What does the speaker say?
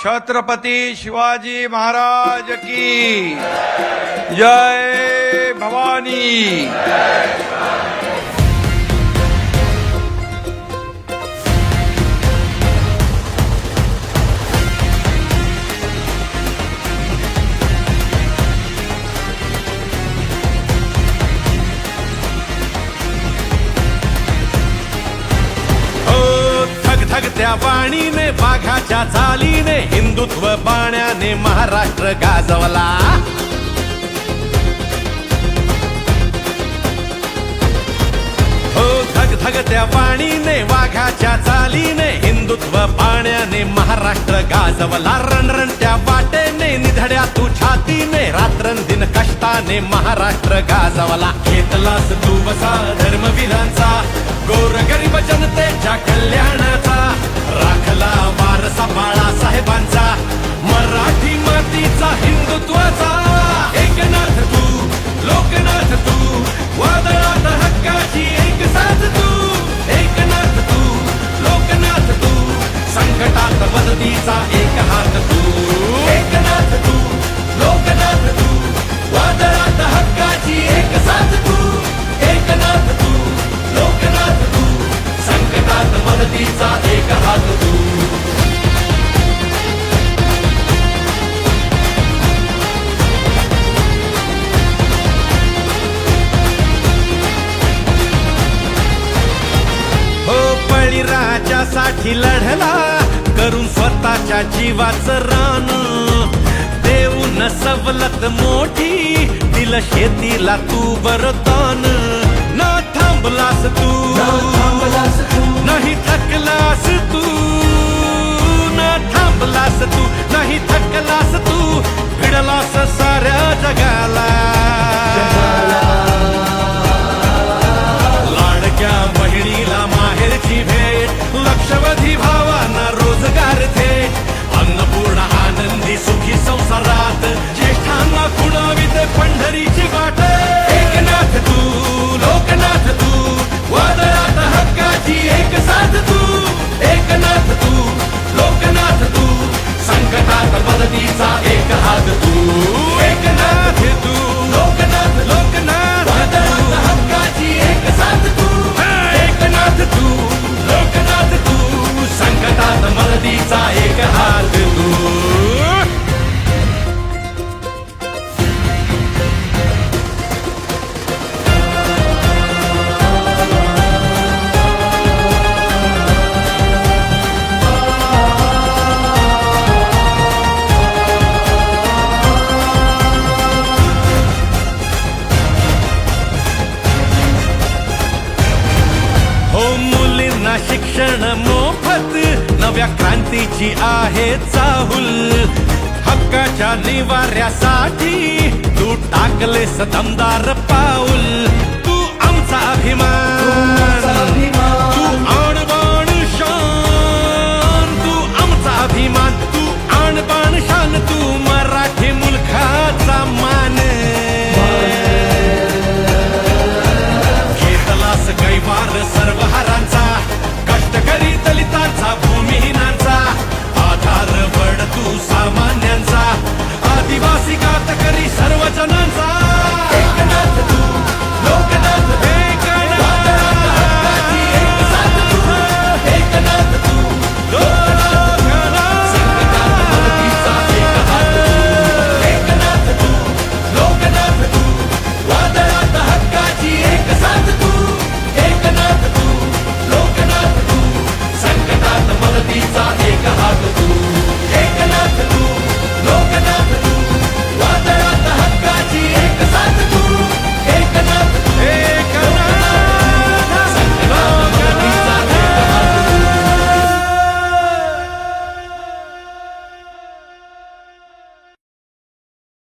छत्रपती शिवाजी महाराज की जय भवानी। त्या वाणीने वाघाच्या चालीने हिंदुत्व बाण्याने महाराष्ट्र गाजवला। हो धग धग त्या वाणीने वाघाच्या चालीने हिंदुत्व बाण्याने महाराष्ट्र गाजवला। रणरण त्या वाटेने निधड्या तू छातीने रात्रंदिन कष्टाने महाराष्ट्र गाजवला। घेतलास तू वसा धर्मवीरांचा गोरगरीब जनतेच्या कल्याणाचा राखला वारसा बाळासाहेबांचा मराठी मातीचा हिंदुत्वाचा। एकनाथ तू लोकनाथ तू वादळात हक्काची एक साथ तू। एकनाथ तू लोकनाथ तू संकटात मदतीचा एक हात तू। एकनाथ तू लोकनाथ तू वादळात हक्काची एक साथ तू। एकनाथ तू लोकनाथ तू संकटात मदतीचा एक हात तू। हो बळीराजासाठी लढला करून स्वतःच्या जीवाचं रान। देऊन सवलत मोठी दिलं शेतीला तू वरदान। न थांबलास तू नाही थकलास तू। न थांबलास तू नाही थकलास तू भिडलास साऱ्या जगाला। लाडक्या बहिणीला माहेरची भेट लक्षवधी भावांना रोजगार थेट। अन्नपूर्णा आनंदी सुखी संसारात ज्येष्ठांना खुणावीत पंढरीची वाट। एकनाथ तू लोकनाथ तू वादळात हक्काची एक साथ तू। एकनाथ तू लोकनाथ तू संकटात मदतीचा एक हात तू। एकनाथ तू लोकनाथ लोकनाथ वादळात हक्काची एक साथ तू। एकनाथ तू लोकनाथ तू संकटात मदतीचा एक हात तू। शिक्षण मोफत नव्या क्रांतीची आहे चाहुल। हक्काच्या निवाऱ्यासाठी तू टाकलेस दमदार पाऊल। तू आमचा अभिमान